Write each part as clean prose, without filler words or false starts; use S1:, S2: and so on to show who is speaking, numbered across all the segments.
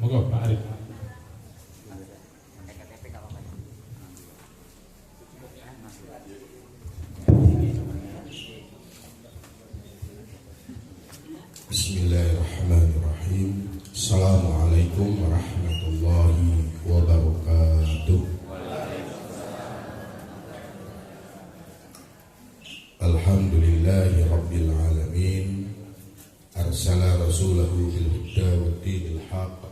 S1: Monggo Pak Arif.
S2: Bismillahirrahmanirrahim. Assalamualaikum warahmatullahi wabarakatuh. Alhamdulillahi rabbil alamin. Arsala rasulahu bil huda wa dinil haq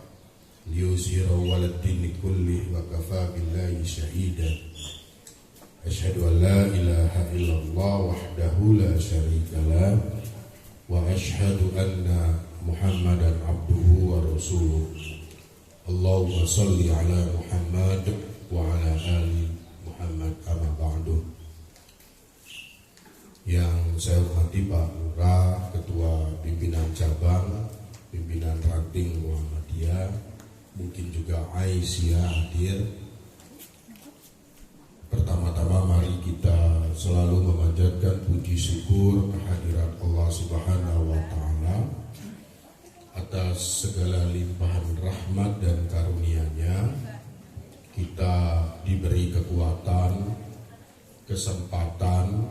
S2: liyuzhirahu 'alad dini kulli wa kafa billahi shahida. Asyhadu an la ilaha illallah wahdahu la syarika lah wa asyhadu anna Muhammadan abduhu wa rasuluh. Allahumma salli ala Muhammad wa ala ali Muhammad amma ba'du. Yang saya hormati Pak Lurah, Ketua Pimpinan Cabang, Pimpinan Ranting Muhammadiyah, mungkin juga Aisyah hadir. Pertama-tama mari kita selalu memanjatkan puji syukur kehadirat Allah Subhanahu wa Ta'ala atas segala limpahan rahmat dan karunia-Nya. Kita diberi kekuatan, kesempatan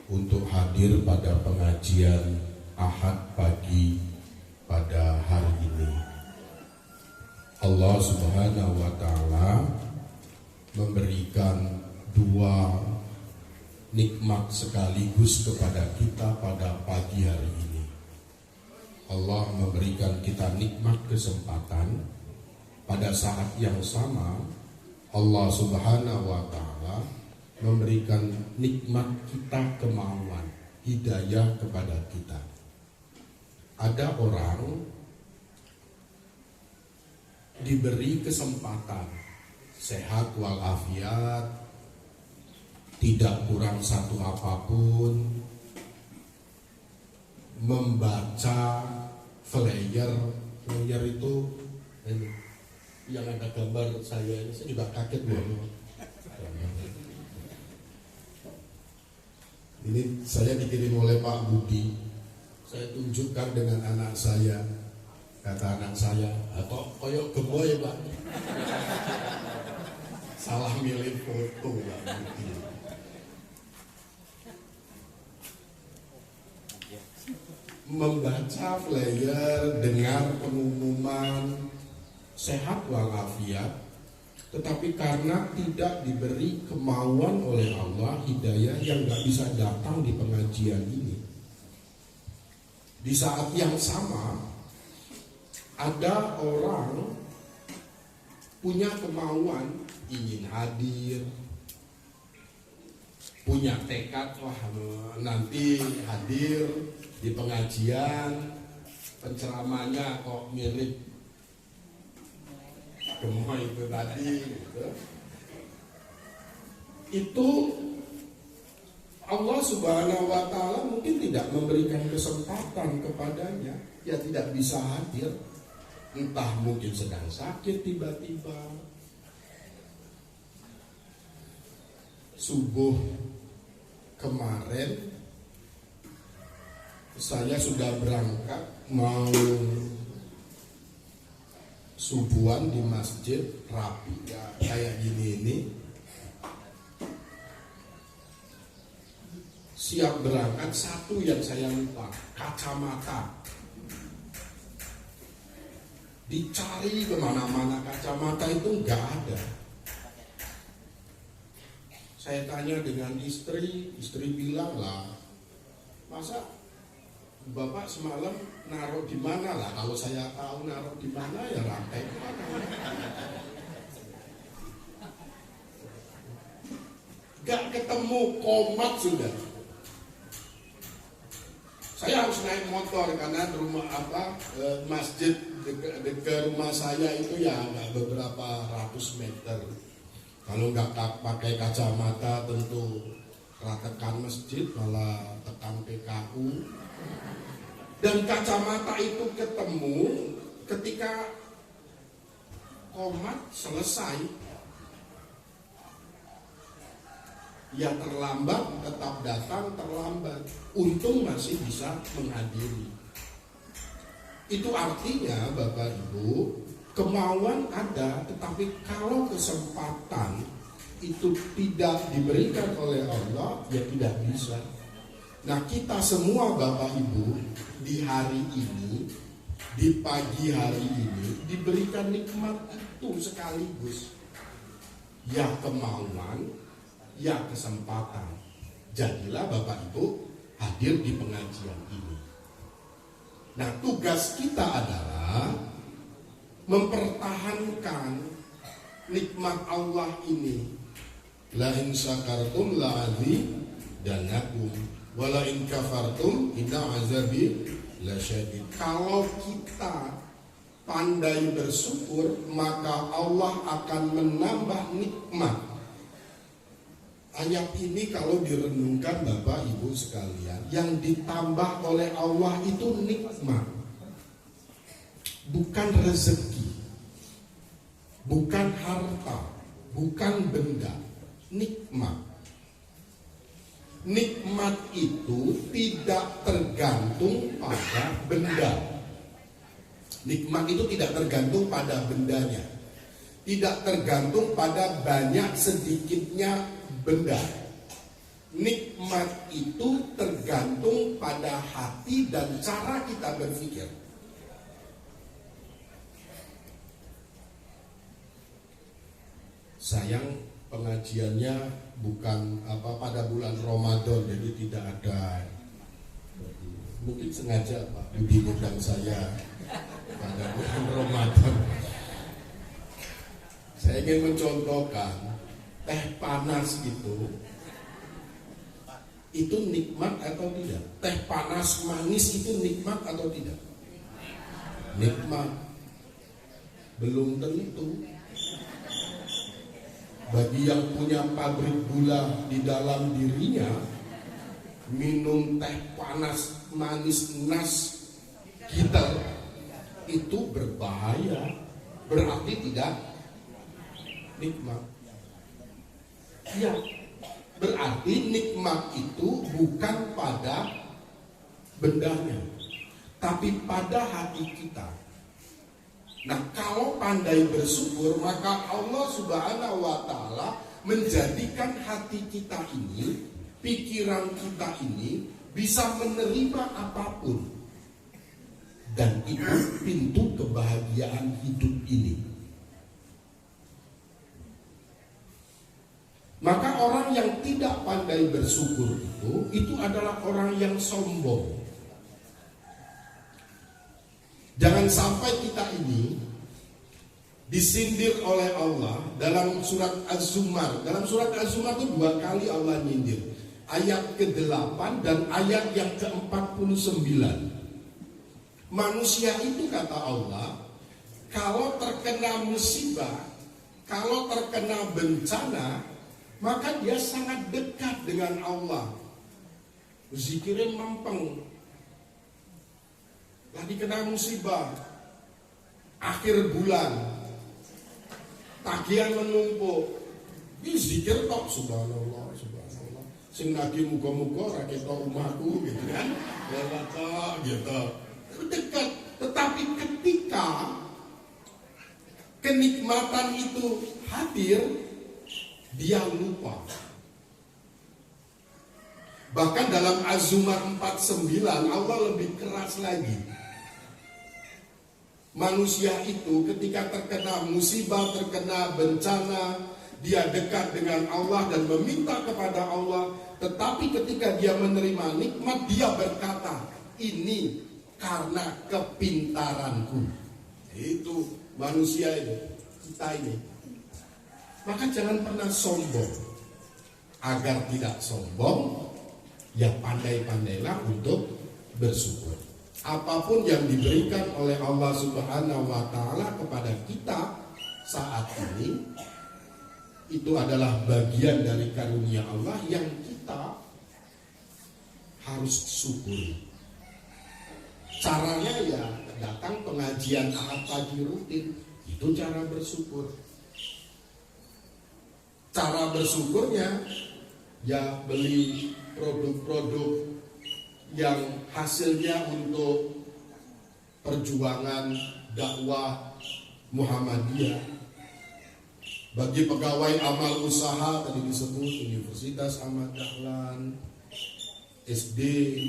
S2: untuk hadir pada pengajian Ahad pagi pada hari ini. Allah Subhanahu wa Ta'ala memberikan dua nikmat sekaligus kepada kita pada pagi hari ini. Allah memberikan kita nikmat kesempatan. Pada saat yang sama Allah Subhanahu wa Ta'ala memberikan nikmat kita kemauan, hidayah kepada kita. Ada orang diberi kesempatan sehat walafiat, tidak kurang satu apapun, membaca flyer itu ini, yang ada gambar saya ini, saya juga kaget loh. Ini saya dikirim oleh Pak Budi. Saya tunjukkan dengan anak saya. Kata anak saya, atau koyok gemoy Pak. Salah milih foto Pak Budi. Membaca flyer, dengar pengumuman sehat walafiat, tetapi karena tidak diberi kemauan oleh Allah, hidayah yang gak bisa datang di pengajian ini. Di saat yang sama ada orang punya kemauan ingin hadir, punya tekad, wah nanti hadir di pengajian, penceramanya kok mirip gemoy itu tadi gitu. Itu Allah Subhanahu wa Ta'ala mungkin tidak memberikan kesempatan kepadanya, ya tidak bisa hadir. Entah mungkin sedang sakit tiba-tiba. Subuh kemarin saya sudah berangkat mau subuhan di masjid rapi ya, kayak gini ini. Siap berangkat, satu yang saya lupa, kacamata. Dicari kemana-mana kacamata itu nggak ada. Saya tanya dengan istri bilang lah, masa Bapak semalam naruh di mana lah? Kalau saya tahu naruh di mana ya rantai itu kan. Gak ketemu, komat sudah. Saya harus naik motor karena rumah masjid dekat rumah saya itu ya agak beberapa ratus meter. Kalau nggak pakai kacamata tentu tekan masjid malah tekan PKU. Dan kacamata itu ketemu ketika komat selesai. Ya terlambat, tetap datang terlambat. Untung masih bisa menghadiri. Itu artinya Bapak Ibu, Kemauan ada, tetapi kalau kesempatan itu tidak diberikan oleh Allah, ya tidak bisa. Nah, kita semua Bapak Ibu di hari ini, di pagi hari ini diberikan nikmat itu sekaligus. Ya kemauan, ya kesempatan. Jadilah Bapak Ibu hadir di pengajian ini. Nah, tugas kita adalah mempertahankan nikmat Allah ini. La in syakartum la azidanakum wa la in kafartum inna azabi lasyadid. Kalau kita pandai bersyukur, maka Allah akan menambah nikmat. Ayat ini kalau direnungkan Bapak Ibu sekalian, yang ditambah oleh Allah itu nikmat, bukan rezeki, bukan harta, bukan benda. Nikmat. Nikmat itu tidak tergantung pada benda. Nikmat itu tidak tergantung pada bendanya, tidak tergantung pada banyak sedikitnya benda. Nikmat itu tergantung pada hati dan cara kita berpikir. Sayang pengajiannya bukan pada bulan Ramadan, jadi tidak ada. Mungkin sengaja Pak Budi ngundang saya pada bulan Ramadan. Saya ingin mencontohkan teh panas itu nikmat atau tidak? Teh panas manis itu nikmat atau tidak? Nikmat. Belum tentu. Bagi yang punya pabrik gula di dalam dirinya, minum teh panas manis nas gitar itu berbahaya, berarti tidak nikmat. Ya, berarti nikmat itu bukan pada bendanya, tapi pada hati kita. Nah, kalau pandai bersyukur, maka Allah Subhanahu wa Ta'ala menjadikan hati kita ini, pikiran kita ini bisa menerima apapun, dan itu pintu kebahagiaan hidup ini. Maka orang yang tidak pandai bersyukur itu adalah orang yang sombong. Jangan sampai kita ini disindir oleh Allah dalam surat Az-Zumar. Dalam surat Az-Zumar itu 2 kali Allah nyindir. Ayat ke-8 dan ayat yang ke-49. Manusia itu kata Allah, kalau terkena musibah, kalau terkena bencana, maka dia sangat dekat dengan Allah. Zikirnya mampeng. Lagi kena musibah, akhir bulan, tagihan menumpuk, ini zikir tok, subhanallah, subhanallah. Sing nagih muga-muga ra ketok omahku gitu kan. Lewat tok gitu. Dekat, tetapi ketika kenikmatan itu hadir, dia lupa. Bahkan dalam Az-Zumar 49 Allah lebih keras lagi. Manusia itu ketika terkena musibah, terkena bencana, dia dekat dengan Allah dan meminta kepada Allah. Tetapi ketika dia menerima nikmat, dia berkata, ini karena kepintaranku. Itu manusia itu, kita ini. Maka jangan pernah sombong. Agar tidak sombong, ya pandai-pandailah untuk bersyukur. Apapun yang diberikan oleh Allah Subhanahu wa Ta'ala kepada kita saat ini, itu adalah bagian dari karunia Allah yang kita harus syukuri. Caranya ya datang pengajian Ahad pagi rutin, itu cara bersyukur. Cara bersyukurnya ya beli produk-produk yang hasilnya untuk perjuangan dakwah Muhammadiyah. Bagi pegawai amal usaha tadi disebut Universitas Ahmad Dahlan, SD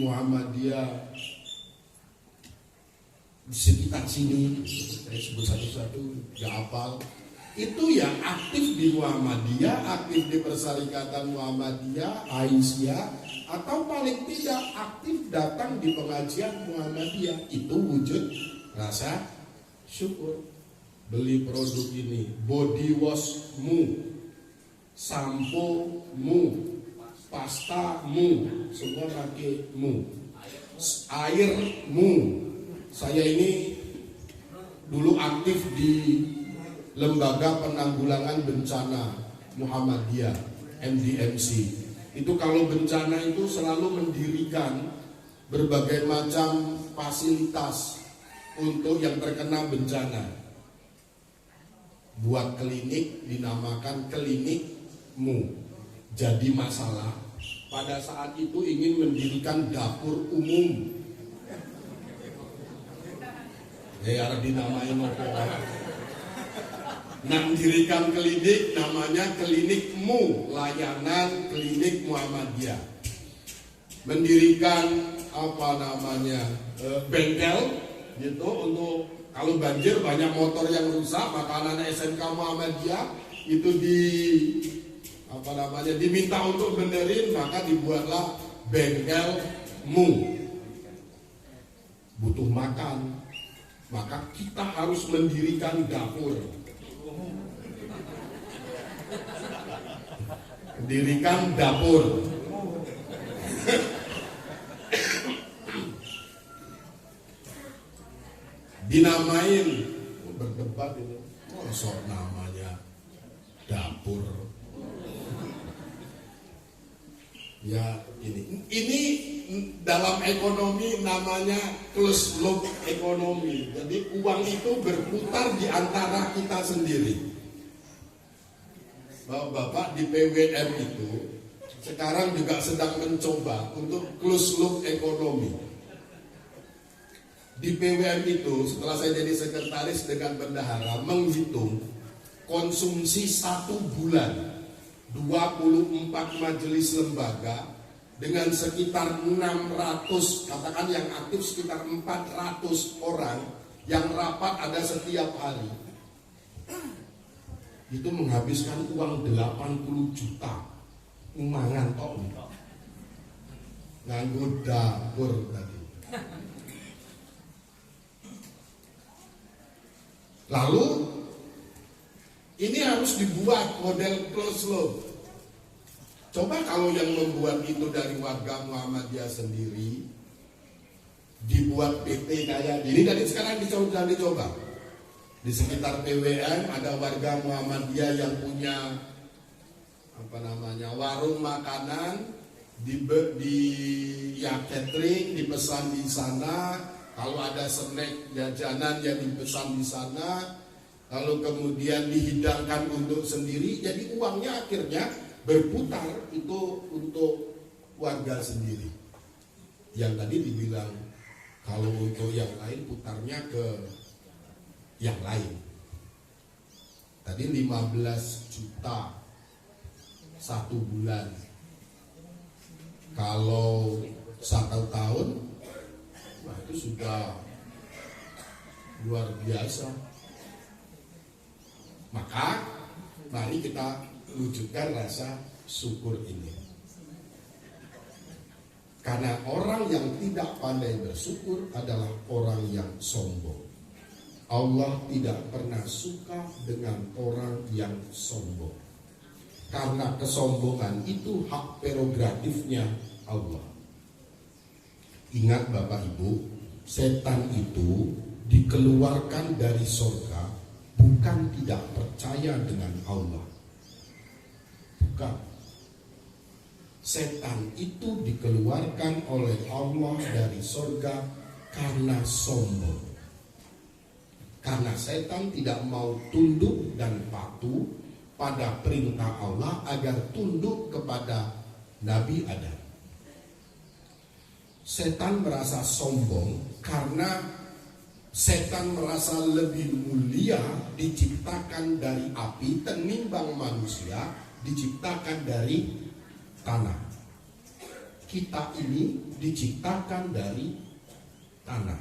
S2: Muhammadiyah di sekitar sini, saya sebut satu-satu, gak hafal. Itu yang aktif di Muhammadiyah, aktif di Persyarikatan Muhammadiyah, Aisyah, atau paling tidak aktif datang di pengajian Muhammadiyah. Itu wujud rasa syukur. Beli produk ini, body wash mu, sampo mu, pasta mu, semua pakai mu, air mu. Saya ini dulu aktif di Lembaga Penanggulangan Bencana Muhammadiyah, MDMC. Itu kalau bencana itu selalu mendirikan berbagai macam fasilitas untuk yang terkena bencana. Buat klinik, dinamakan klinikmu. Jadi masalah pada saat itu ingin mendirikan dapur umum. Harus dinamain apa? Mendirikan klinik namanya klinikmu, layanan klinik Muhammadiyah. Mendirikan apa namanya bengkel gitu untuk kalau banjir banyak motor yang rusak, maka anak SMK Muhammadiyah itu diminta untuk benerin, maka dibuatlah bengkelmu. Butuh makan, maka kita harus mendirikan dapur. Mendirikan dapur. Dinamain, berdebat itu, sok namanya dapur. Ya ini dalam ekonomi namanya closed loop ekonomi. Jadi uang itu berputar di antara kita sendiri. Bapak di PWM itu sekarang juga sedang mencoba untuk closed loop ekonomi. Di PWM itu setelah saya jadi sekretaris dengan bendahara menghitung konsumsi 1 bulan 24 majelis lembaga dengan sekitar 600, katakan yang aktif sekitar 400 orang yang rapat ada setiap hari. Itu menghabiskan uang 80 juta mangan tok nganggo dapur tadi. Lalu ini harus dibuat model closed loop. Coba kalau yang membuat itu dari warga Muhammadiyah sendiri, dibuat PT kayak ini. Dari sekarang dicoba. Di sekitar PWM ada warga Muhammadiyah yang punya warung makanan, di catering dipesan di sana. Kalau ada snack jajanan yang dipesan di sana, lalu kemudian dihidangkan untuk sendiri, jadi uangnya akhirnya berputar itu untuk warga sendiri. Yang tadi dibilang kalau untuk yang lain putarnya ke yang lain. Tadi 15 juta 1 bulan. Kalau 1 tahun, nah itu sudah luar biasa. Maka mari kita wujudkan rasa syukur ini. Karena orang yang tidak pandai bersyukur adalah orang yang sombong. Allah tidak pernah suka dengan orang yang sombong. Karena kesombongan itu hak prerogatifnya Allah. Ingat Bapak Ibu, setan itu dikeluarkan dari surga bukan tidak percaya dengan Allah. Bukan. Setan itu dikeluarkan oleh Allah dari surga karena sombong. Karena setan tidak mau tunduk dan patuh pada perintah Allah agar tunduk kepada Nabi Adam. Setan merasa sombong karena
S1: Setan merasa lebih mulia diciptakan dari api tenimbang manusia diciptakan dari tanah. Kita ini diciptakan dari tanah.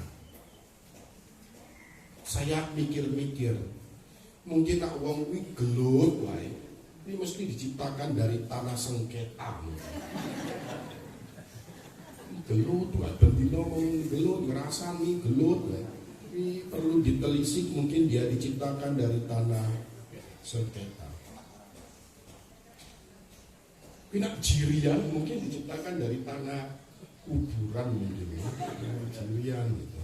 S1: Saya mikir-mikir, mungkin nak wong kuwi gelut wae. Ini mesti diciptakan dari tanah sengketa. Gelut wae, bendino gelut, ngrasani gelut wae. Ini perlu ditelisik, mungkin dia diciptakan dari tanah sengketa. Kena jirian mungkin diciptakan dari tanah kuburan mungkin ya. Jirian gitu.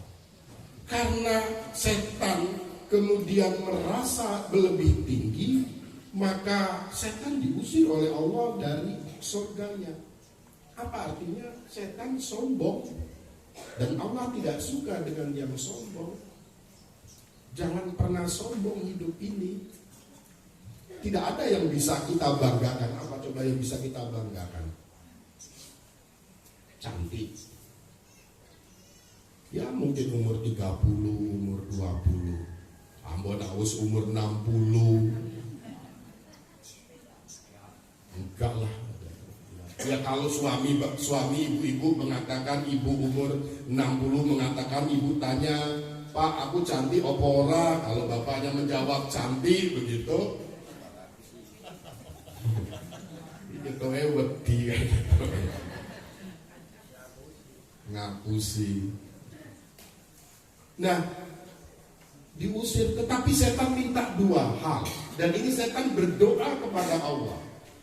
S1: Karena setan kemudian merasa lebih tinggi, maka setan diusir oleh Allah dari surganya. Apa artinya? Setan sombong, dan Allah tidak suka dengan yang sombong. Jangan pernah sombong hidup ini. Tidak ada yang bisa kita banggakan. Apa coba yang bisa kita banggakan? Cantik. Ya mungkin umur 30, umur 20, ambon awus umur 60. Enggak lah. Ya kalau suami ibu-ibu mengatakan, ibu umur 60 mengatakan, ibu tanya, Pak aku cantik opo ora? Kalau bapaknya menjawab cantik begitu, itu wedi ngapusi. Nah, diusir, tetapi setan minta dua hal, dan ini setan berdoa kepada Allah.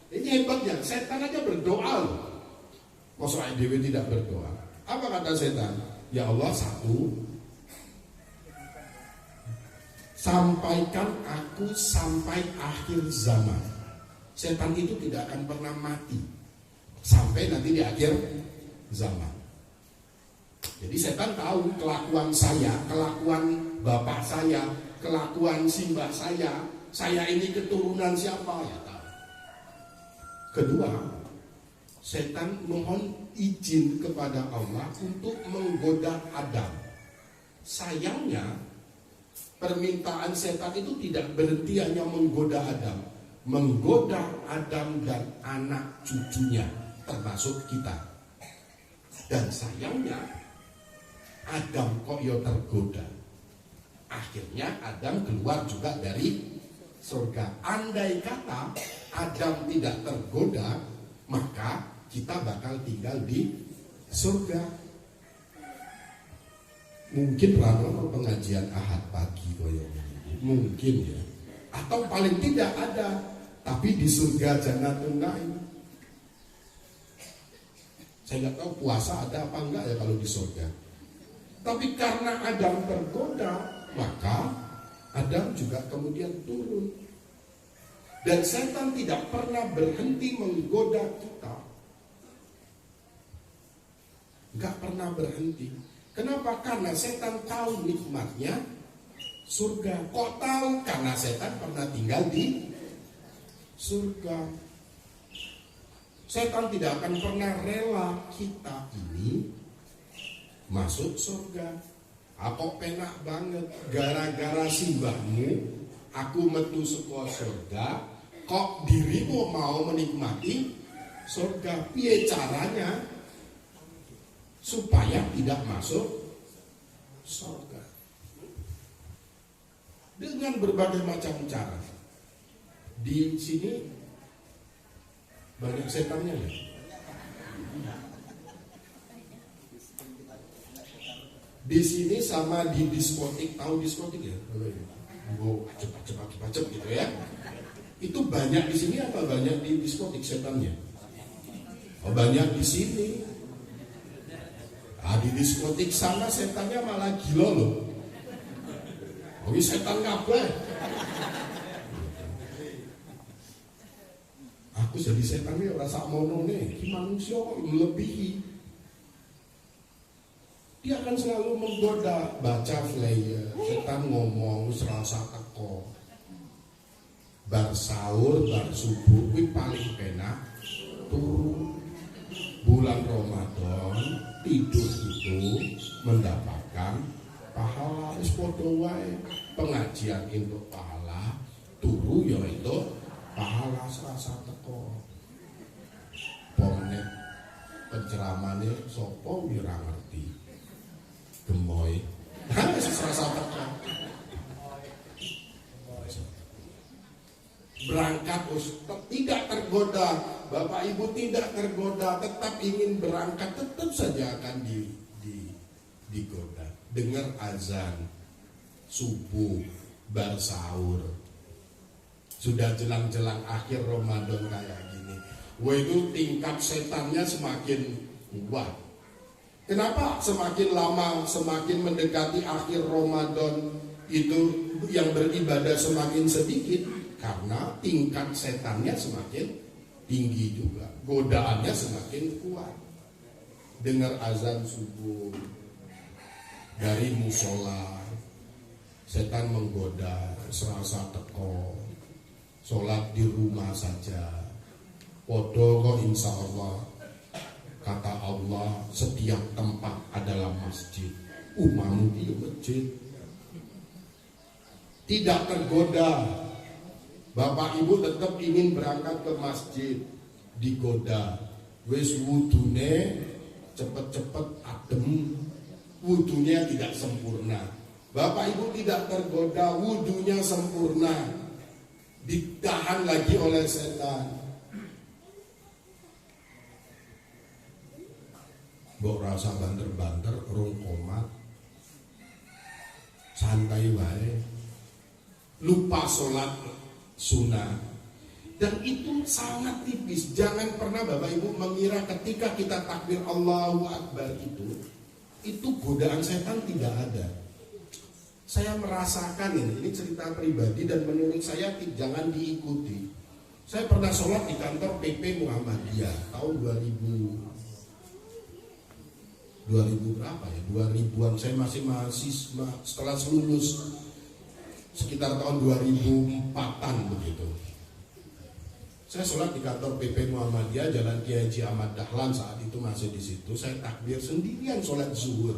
S1: Ini hebatnya, setan aja berdoa loh. Masa dewi tidak berdoa? Apa kata setan? Ya Allah, satu, sampaikan aku sampai akhir zaman. Setan itu tidak akan pernah mati sampai nanti di akhir zaman. Jadi setan tahu kelakuan saya, kelakuan bapak saya, kelakuan simbah saya ini keturunan siapa ya tahu. Kedua, setan mohon izin kepada Allah untuk menggoda Adam. Sayangnya permintaan setan itu tidak berhenti hanya menggoda Adam, menggoda Adam dan anak cucunya termasuk kita. Dan sayangnya Adam kok yo tergoda. Akhirnya Adam keluar juga dari surga. Andai kata Adam tidak tergoda, maka kita bakal tinggal di surga. Mungkin rano pengajian Ahad pagi koyo mungkin ya. Atau paling tidak ada, tapi di surga Jannatun Naim. Saya nggak tahu puasa ada apa enggak ya kalau di surga. Tapi karena Adam tergoda, maka Adam juga kemudian turun. Dan setan tidak pernah berhenti menggoda kita. Gak pernah berhenti. Kenapa? Karena setan tahu nikmatnya surga. Kok tahu? Karena setan pernah tinggal di surga. Setan tidak akan pernah rela kita ini masuk surga. Aku penak banget gara-gara simbahmu aku metu saka surga, kok dirimu mau menikmati surga. Piye caranya supaya tidak masuk surga? Dengan berbagai macam cara. Di sini banyak setannya ya. Di sini sama di diskotik, tahu diskotik ya? Oh, cepat gitu ya. Itu banyak di sini apa banyak di diskotik setannya? Oh, banyak di sini. Di diskotik sana setannya malah gila loh. Oh, ini setan kabeh. Aku jadi setannya rasa mono nih, manusia kok melebihi. Dia akan selalu menggoda, baca flyer, setan ngomong serasa teko. Bar sahur, bar subuh, kuwi paling penak turu. Bulan Ramadan tidur itu mendapatkan pahala wis padha wae. Pengajian entuk pahala, turu ya entuk pahala serasa teko. Pomene penceramane sapa ora ngerti. Gemoy. Wis serasa teko. Berangkat tidak tergoda, Bapak Ibu tidak tergoda, tetap ingin berangkat, tetap saja akan digoda. Dengar azan subuh, bar sahur, sudah jelang-jelang akhir Ramadan kayak gini, wah itu tingkat setannya semakin kuat. Kenapa semakin lama, semakin mendekati akhir Ramadan itu yang beribadah semakin sedikit? Karena tingkat setannya semakin tinggi juga, godaannya semakin kuat. Dengar azan subuh dari musola, setan menggoda, serasa teko. Sholat di rumah saja, podo kok insya Allah. Kata Allah, setiap tempat adalah masjid. Umamu di masjid, tidak tergoda. Bapak Ibu tetap ingin berangkat ke masjid, digoda. Wis wudune cepet-cepet adem, wudunya tidak sempurna. Bapak Ibu tidak tergoda, wudunya sempurna, ditahan lagi oleh setan. Mbok rasa banter-banter, rung komat, santai wae, lupa sholat sunnah, dan itu sangat tipis. Jangan pernah Bapak Ibu mengira ketika kita takbir Allahu Akbar itu godaan setan tidak ada. Saya merasakan ini cerita pribadi dan menurut saya jangan diikuti. Saya pernah sholat di kantor PP Muhammadiyah tahun 2000 berapa ya? 2000-an, saya masih mahasiswa setelah lulus. Sekitar tahun 2004-an begitu. Saya sholat di kantor PP Muhammadiyah Jalan Kiai Haji Ahmad Dahlan, saat itu masih di situ. Saya takbir sendirian sholat zuhur.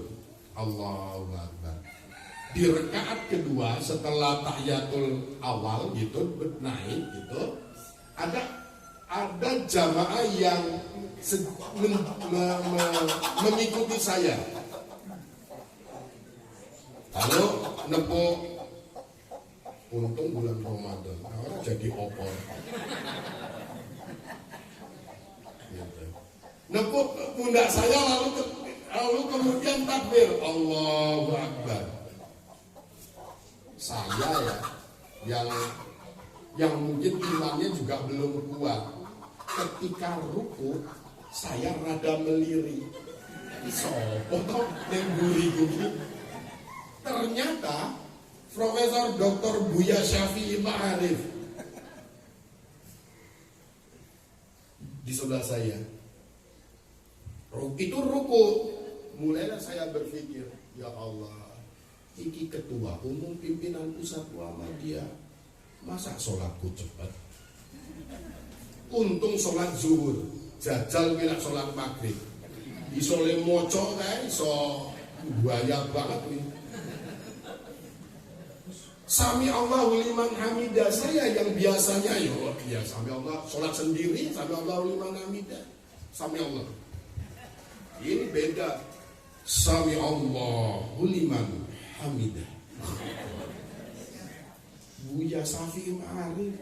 S1: Allahu Akbar. Di rakaat kedua setelah tahiyatul awal gitu naik gitu, ada jamaah yang mengikuti saya. Lalu nepuk. Untung bulan Ramadan, orang jadi opor. Gitu. Nepuk pundak saya lalu kemudian takbir Allahu Akbar. Saya ya yang mungkin imannya juga belum kuat. Ketika ruku saya rada melirik. Sopo toh nengguri gini. Ternyata Profesor Dr. Buya Syafi'i Ma'arif di sebelah saya. Itu ruku. Mulailah saya berpikir, ya Allah, iki ketua umum pimpinan pusat Muhammadiyah, masa sholatku cepat? Untung sholat zuhur, jajal kira sholat maghrib. Iso le moco kae, iso buaya banget nih. Sami Allahu liman hamidah, saya yang biasanya ya sami Allah sholat sendiri, sami Allahu liman hamidah, sami Allah. Ini beda, sami Allahu liman hamidah. Buya Syafi'i Ma'arif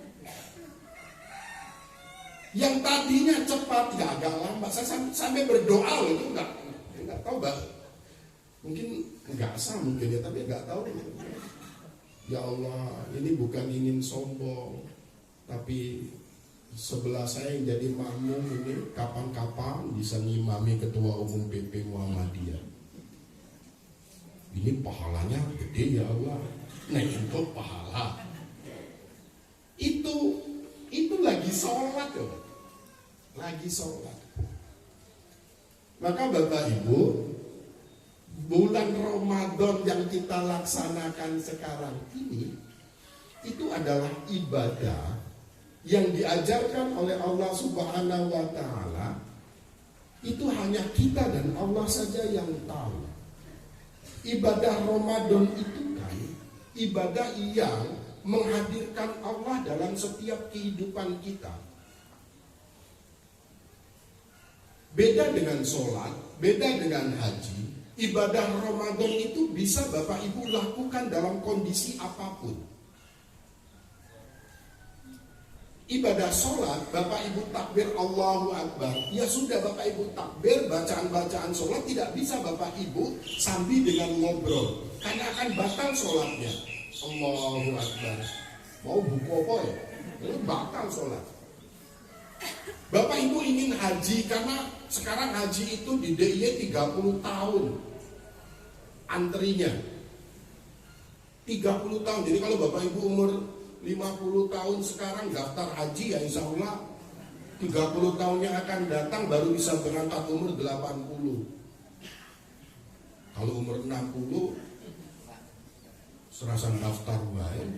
S1: yang tadinya cepat ya agak lambat, saya sampai berdoa itu enggak tahu bah, mungkin enggak sah mungkin ya, tapi enggak tahu. Ya Allah, ini bukan ingin sombong, tapi sebelah saya yang jadi makmum ini kapan-kapan bisa ngimami ketua umum PP Muhammadiyah. Ini pahalanya gede ya Allah. Nah itu pahala. Itu lagi sholat loh. Lagi sholat. Maka Bapak Ibu, bulan Ramadan yang kita laksanakan sekarang ini itu adalah ibadah yang diajarkan oleh Allah Subhanahu wa Ta'ala. Itu hanya kita dan Allah saja yang tahu. Ibadah Ramadan itu kan ibadah yang menghadirkan Allah dalam setiap kehidupan kita. Beda dengan sholat, beda dengan haji. Ibadah Ramadan itu bisa Bapak Ibu lakukan dalam kondisi apapun. Ibadah sholat, Bapak Ibu takbir Allahu Akbar, ya sudah Bapak Ibu takbir, bacaan-bacaan sholat tidak bisa Bapak Ibu sambil dengan ngobrol, karena akan batal sholatnya. Allahu Akbar, mau buku apa ya? Ini batal sholat. Bapak Ibu ingin haji, karena sekarang haji itu di DIY 30 tahun antrinya 30 tahun. Jadi kalau Bapak Ibu umur 50 tahun sekarang daftar haji, ya insya Allah 30 tahun yang akan datang baru bisa berangkat umur 80. Kalau umur 60 serasan daftar baik.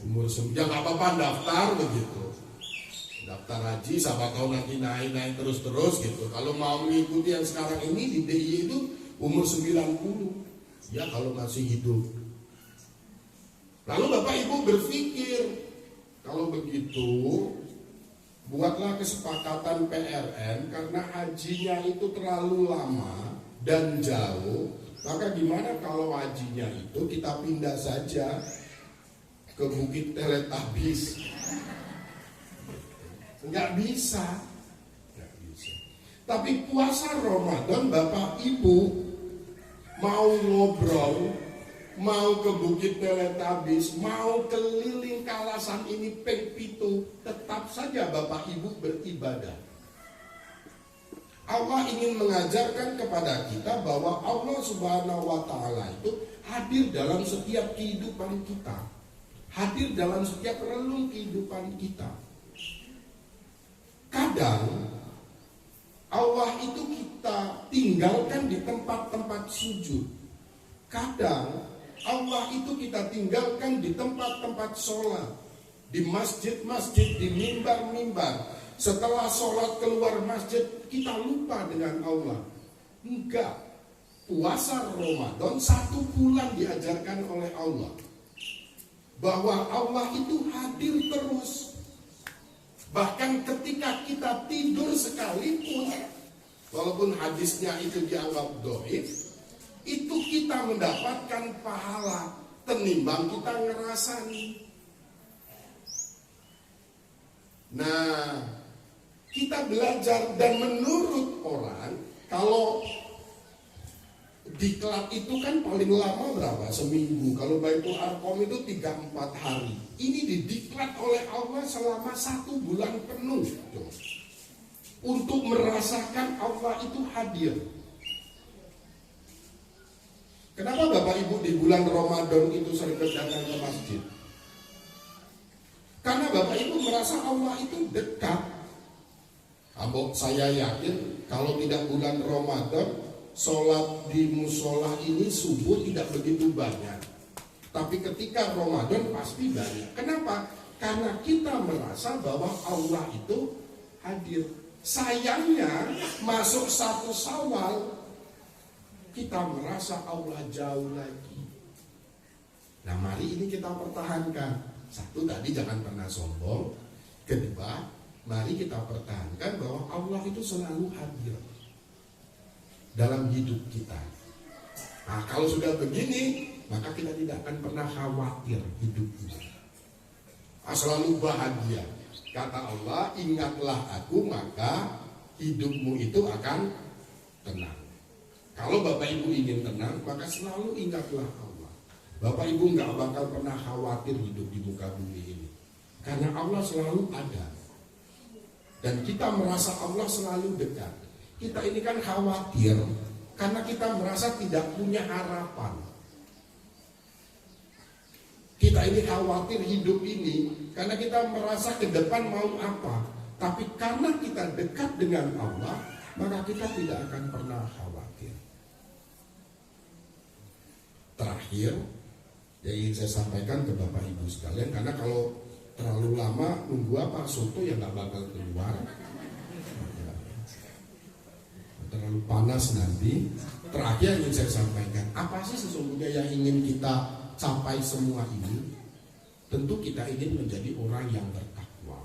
S1: Umur 9 ya nggak apa-apa daftar begitu. Daftar haji siapa tahu nanti naik terus gitu. Kalau mau mengikuti yang sekarang ini di DIY itu umur 90. Ya kalau masih hidup. Lalu Bapak Ibu berpikir, kalau begitu buatlah kesepakatan PRN karena hajinya itu terlalu lama dan jauh. Maka gimana kalau hajinya itu kita pindah saja ke Bukit Teletabis? Nggak bisa. Tapi puasa Ramadan Bapak Ibu mau ngobrol, mau ke Bukit Teletabis, mau keliling kawasan ini ping pitu, tetap saja Bapak Ibu beribadah. Allah ingin mengajarkan kepada kita bahwa Allah Subhanahu wa Ta'ala itu hadir dalam setiap kehidupan kita, hadir dalam setiap relung kehidupan kita. Kadang Allah itu kita tinggalkan di tempat-tempat sujud. Kadang Allah itu kita tinggalkan di tempat-tempat sholat, di masjid-masjid, di mimbar-mimbar. Setelah sholat keluar masjid, kita lupa dengan Allah. Enggak. Puasa Ramadan 1 bulan diajarkan oleh Allah bahwa Allah itu hadir terus. Bahkan ketika kita tidur sekalipun, walaupun hadisnya itu dianggap dhaif, itu kita mendapatkan pahala tenimbang kita ngerasani. Nah, kita belajar dan menurut orang, kalau diklat itu kan paling lama berapa? Seminggu. Kalau Baitul Arqam itu 3-4 hari. Ini didiklat oleh Allah selama 1 bulan penuh untuk merasakan Allah itu hadir. Kenapa Bapak Ibu di bulan Ramadan itu sering datang ke masjid? Karena Bapak Ibu merasa Allah itu dekat. Saya yakin kalau tidak bulan Ramadan, sholat di musola ini subuh tidak begitu banyak. Tapi ketika Ramadan pasti banyak. Kenapa? Karena kita merasa bahwa Allah itu hadir. Sayangnya masuk 1 Syawal kita merasa Allah jauh lagi. Nah, mari ini kita pertahankan. 1, tadi jangan pernah sombong. Kedua, mari kita pertahankan bahwa Allah itu selalu hadir dalam hidup kita. Nah, kalau sudah begini, maka kita tidak akan pernah khawatir hidup kita. Selalu bahagia. Kata Allah, ingatlah aku maka hidupmu itu akan tenang. Kalau Bapak Ibu ingin tenang, maka selalu ingatlah Allah. Bapak Ibu nggak bakal pernah khawatir hidup di muka bumi ini, karena Allah selalu ada. Dan kita merasa Allah selalu dekat. Kita ini kan khawatir karena kita merasa tidak punya harapan. Kita ini khawatir hidup ini karena kita merasa ke depan mau apa. Tapi karena kita dekat dengan Allah, maka kita tidak akan pernah khawatir. Terakhir, yang ingin saya sampaikan ke Bapak Ibu sekalian, karena kalau terlalu lama nunggu apa soto yang nggak bakal keluar, terlalu panas nanti. Terakhir ingin saya sampaikan, apa sih sesungguhnya yang ingin kita capai semua ini? Tentu kita ingin menjadi orang yang bertakwa.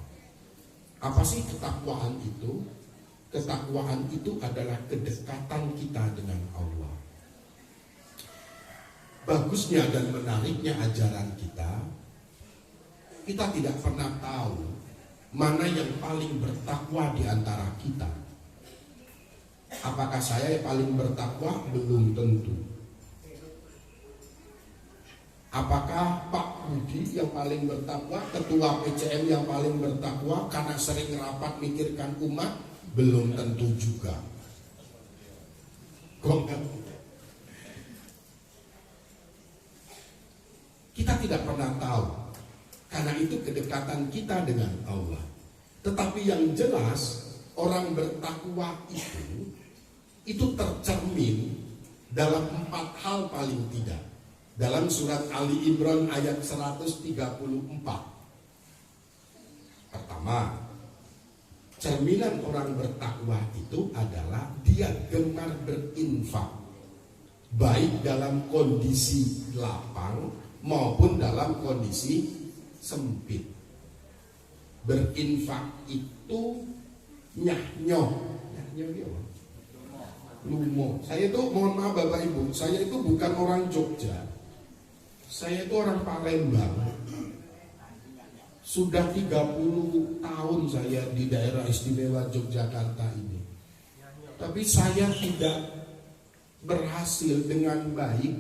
S1: Apa sih ketakwaan itu? Ketakwaan itu adalah kedekatan kita dengan Allah. Bagusnya dan menariknya ajaran kita tidak pernah tahu mana yang paling bertakwa di antara kita. Apakah saya yang paling bertakwa? Belum tentu. Apakah Pak Budi yang paling bertakwa, ketua PCM yang paling bertakwa karena sering rapat mikirkan umat? Belum tentu juga. Kita tidak pernah tahu, karena itu kedekatan kita dengan Allah. Tetapi yang jelas, orang bertakwa itu tercermin dalam 4 hal paling tidak. Dalam surat Ali Imran ayat 134. Pertama, cerminan orang bertakwa itu adalah dia gemar berinfak, baik dalam kondisi lapang maupun dalam kondisi sempit. Berinfak itu nyah-nyoh lumo. Saya itu, mohon maaf Bapak Ibu, saya itu bukan orang Jogja. Saya itu orang Palembang. Sudah 30 tahun saya di daerah istimewa Yogyakarta ini. Tapi saya tidak berhasil dengan baik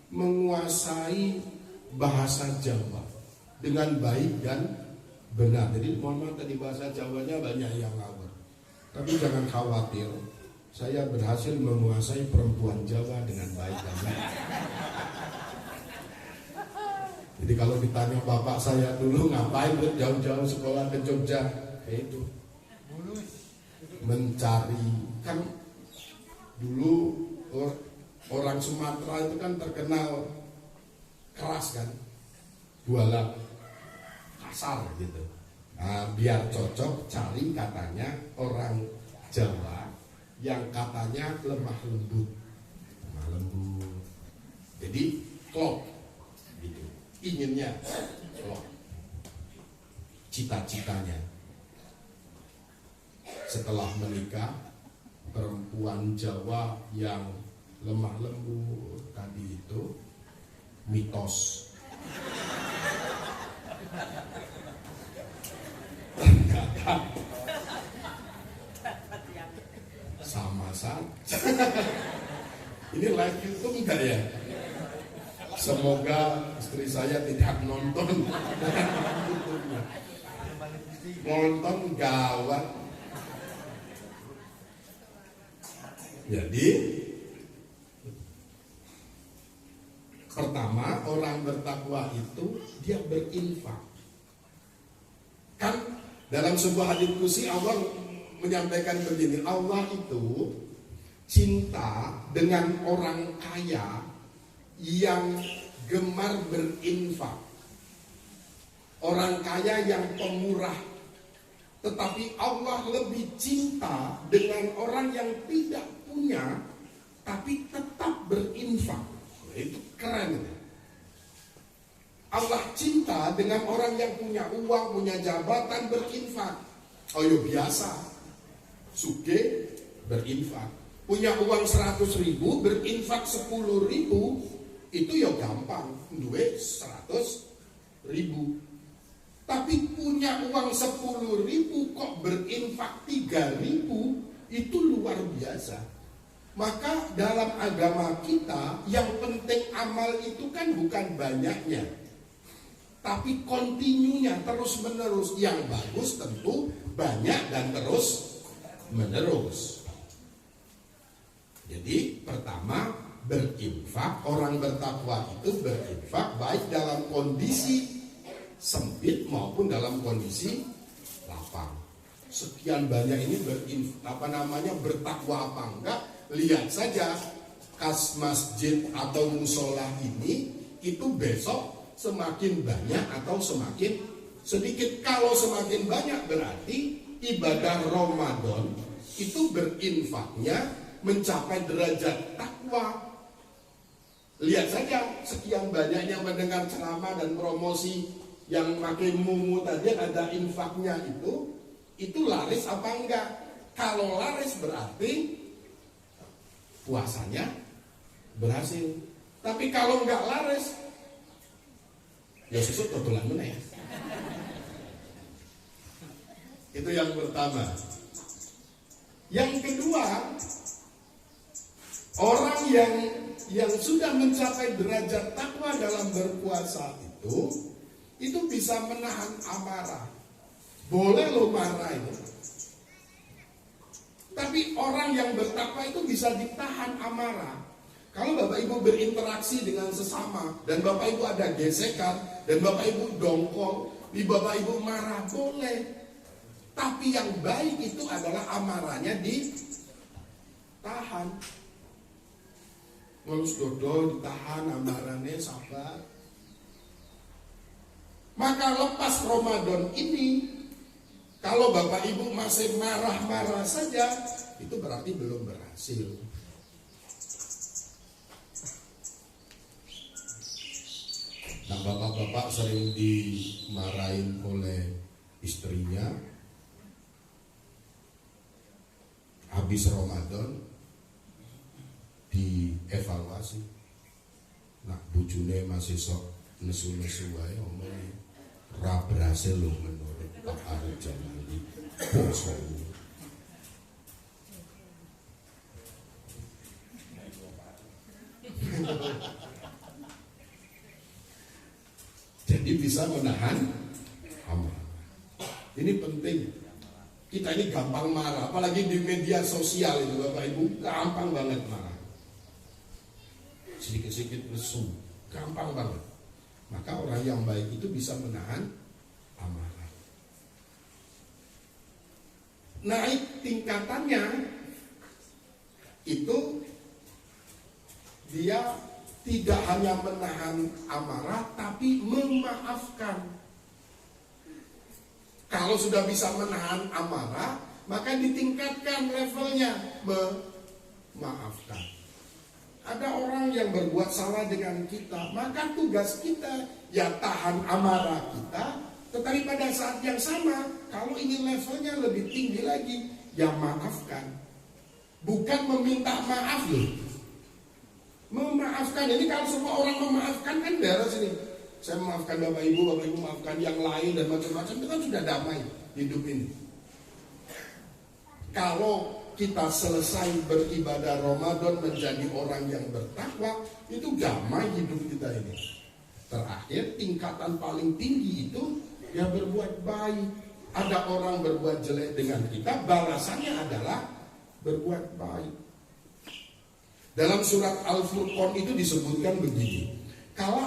S1: menguasai bahasa Jawa dengan baik dan benar. Jadi mohon maaf tadi bahasa Jawanya banyak yang ngawur. Tapi jangan khawatir, saya berhasil menguasai perempuan Jawa dengan baik dan benar. Jadi kalau ditanya bapak saya dulu ngapain jauh-jauh sekolah ke Jogja, itu mencari, kan dulu orang Sumatera itu kan terkenal keras kan, jualan kasar gitu. Nah, biar cocok cari katanya orang Jawa yang katanya lemah lembut. Jadi klop gitu. Inginnya klop. Cita-citanya setelah menikah, perempuan Jawa yang lemah lembut tadi itu mitos. Sama saja. Ini live YouTube enggak ya? Semoga istri saya tidak nonton. Nonton gawat. Jadi pertama, orang bertakwa itu dia berinfak. Kan dalam sebuah hadits qudsi Allah menyampaikan begini, Allah itu cinta dengan orang kaya yang gemar berinfak, orang kaya yang pemurah. Tetapi Allah lebih cinta dengan orang yang tidak punya tapi tetap berinfak. Itu keren. Allah cinta dengan orang yang punya uang, punya jabatan, berinfak. Oh ya biasa, suge berinfak. Punya uang 100.000, berinfak 10.000, itu ya gampang, duit 100.000. Tapi punya uang 10.000 kok berinfak 3.000, itu luar biasa. Maka dalam agama kita yang penting amal itu kan bukan banyaknya, tapi kontinunya, terus menerus. Yang bagus tentu banyak dan terus menerus. Jadi pertama, berinfak. Orang bertakwa itu berinfak baik dalam kondisi sempit maupun dalam kondisi lapang. Sekian banyak ini bertakwa apa enggak? Lihat saja kas masjid atau musola ini, itu besok semakin banyak atau semakin sedikit. Kalau semakin banyak berarti ibadah Ramadan itu berinfaknya mencapai derajat takwa. Lihat saja sekian banyak yang mendengar ceramah dan promosi yang pakai mumu tadi ada infaknya itu laris apa enggak? Kalau laris berarti puasanya berhasil. Tapi kalau enggak laris, ya susut totolan mana ya? Itu yang pertama. Yang kedua, orang yang sudah mencapai derajat takwa dalam berpuasa itu bisa menahan amarah. Boleh lo marah itu. Tapi orang yang bertakwa itu bisa ditahan amarah. Kalau Bapak Ibu berinteraksi dengan sesama dan Bapak Ibu ada gesekan dan Bapak Ibu dongkol, Bapak Ibu marah, boleh. Tapi yang baik itu adalah amarahnya ditahan. Ngelus dodol ditahan, amarahnya sabar. Maka lepas Ramadan ini, kalau Bapak Ibu masih marah-marah saja, itu berarti belum berhasil. Nah, bapak-bapak sering dimarahin oleh istrinya habis Ramadan, dievaluasi. Nah, bujune masih sok nesu-nesu wae omongnya. Ra berhasil loh menurut Pak Arif Jamali. Poso. Jadi bisa menahan amarah. Ini penting. Kita ini gampang marah, apalagi di media sosial itu Bapak Ibu, gampang banget marah. Sedikit-sedikit nesu, gampang banget. Maka orang yang baik itu bisa menahan amarah. Naik tingkatannya itu dia tidak hanya menahan amarah, tapi memaafkan. Kalau sudah bisa menahan amarah, maka ditingkatkan levelnya, memaafkan. Ada orang yang berbuat salah dengan kita, maka tugas kita ya tahan amarah kita, tetapi pada saat yang sama, kalau ingin levelnya lebih tinggi lagi, ya maafkan. Bukan meminta maaf loh. Memaafkan, ini kalau semua orang memaafkan kan beres ini. Saya memaafkan Bapak Ibu maafkan yang lain dan macam-macam, itu kan sudah damai hidup ini. Kalau kita selesai beribadah Ramadan menjadi orang yang bertakwa, itu damai hidup kita ini. Terakhir, tingkatan paling tinggi itu ya berbuat baik. Ada orang berbuat jelek dengan kita, balasannya adalah berbuat baik. Dalam surat Al-Furqan itu disebutkan begini. Kalau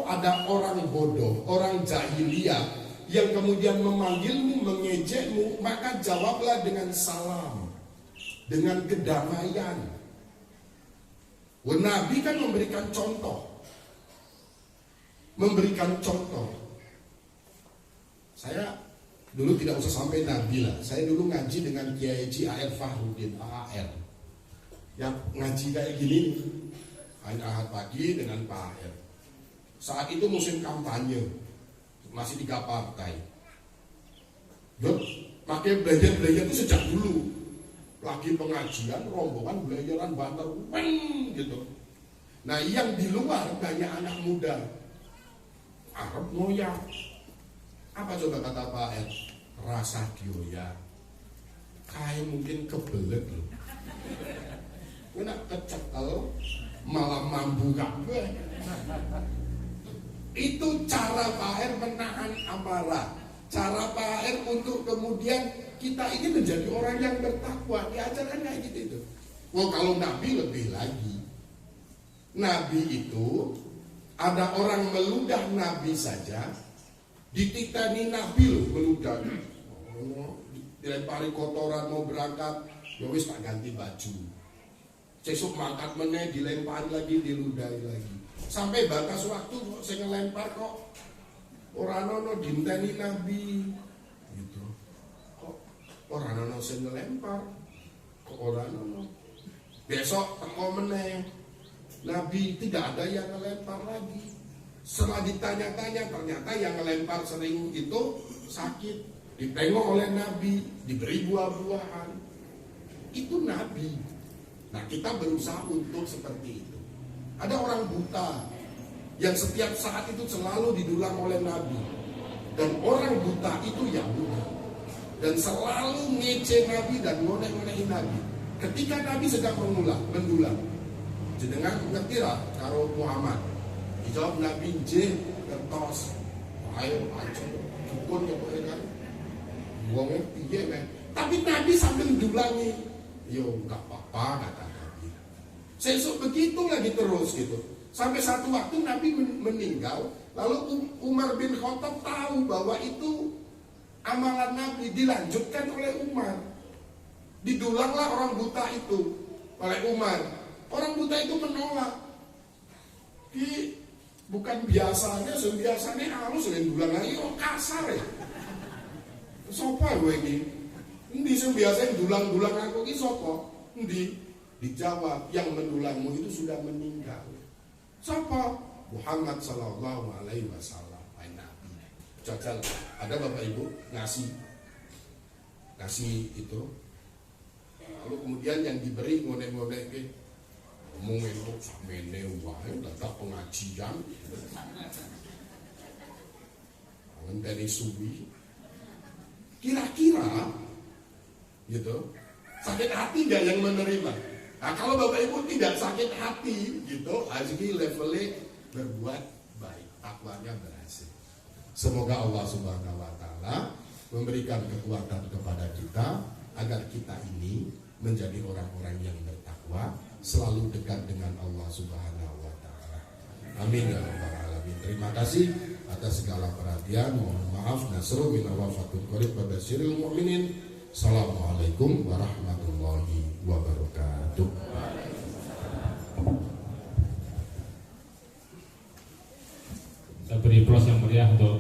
S1: ada orang bodoh, orang jahiliyah yang kemudian memanggilmu, mengejekmu, maka jawablah dengan salam, dengan kedamaian. Nabi kan memberikan contoh. Saya dulu tidak usah sampai Nabi lah. Saya dulu ngaji dengan Kiai Haji A.R. Fahrudin, AAR. Yang ngaji kayak gini, Ahad pagi dengan Pak AR. Saat itu musim kampanye, masih 3 partai. Pakai belajar itu sejak dulu. Lagi pengajian, rombongan belajaran banter, gitu. Nah, yang di luar banyak anak muda. Arab ngoyak. Apa coba kata Pak R? Rasa dioyak. Kayak mungkin kebelet loh. Kena kecekel, malah mambu kabeh. Itu cara Pak R menahan amarah. Cara Pak R untuk kemudian kita ini menjadi orang yang bertakwa. Diajarkan kayak gitu itu. Kalau Nabi lebih lagi. Nabi itu ada orang meludah Nabi saja, dititeni Nabi loh meludah. Dilempari kotoran mau berangkat, ya wis tak ganti baju. Sesuk mangkat meneh dilempari lagi, diludahi lagi. Sampai batas waktu saya ngelempar kok ora ono dinteni Nabi gitu. Kok ora ono sing ngelempar? Kok ora ono? Besok teko meneh, Nabi tidak ada yang ngelempar lagi. Setelah ditanya-tanya, ternyata yang ngelempar sering itu sakit, ditengok oleh Nabi, diberi buah-buahan. Itu Nabi. Nah, kita berusaha untuk seperti itu. Ada orang buta yang setiap saat itu selalu didulang oleh Nabi. Dan orang buta itu Yahudi. Dan selalu ngece Nabi dan ngoleh-ngolehin Nabi. Ketika Nabi sedang mendulang, jenengan ngerti lah karo Muhammad. Dijawab Nabi, J kertos, ayo aja, dukun ya boleh kan, ngomongnya piye men. Tapi Nabi sambil dulangi, yo nggak apa-apa kata Nabi. Sesuk begitu lagi terus gitu. Sampai satu waktu Nabi meninggal, lalu Umar bin Khattab tahu bahwa itu amalan Nabi dilanjutkan oleh Umar. Didulanglah orang buta itu oleh Umar. Orang buta itu menolak. Bukan biasanya, biasanya halus yang dulang lagi, kasar ya. Sopo gue ini? Endi sing biasa dulang-dulang aku iki sapa? Endi? Dijawab, yang mendulangmu itu sudah meninggal. Sapa? Muhammad sallallahu alaihi wasallam. Nabi. Jajal, ada Bapak Ibu ngasih itu. Lalu kemudian yang diberi ngone-ngone ngomongin kok samene wae datang pengajian. Ngenteni suwi. Kira-kira gitu, sakit hati nggak yang menerima? Nah, kalau Bapak Ibu tidak sakit hati gitu, azki levelnya berbuat baik, takwanya berhasil. Semoga Allah Subhanahu wa taala memberikan kekuatan kepada kita agar kita ini menjadi orang-orang yang bertakwa, selalu dekat dengan Allah Subhanahu wa taala. Amin ya rabbal alamin. Terima kasih atas segala perhatian. Mohon maaf, nasru minna wa fatul qarib wa basyiril mu'minin. Assalamualaikum warahmatullahi wabarakatuh.
S3: Saya beri aplaus yang meriah untuk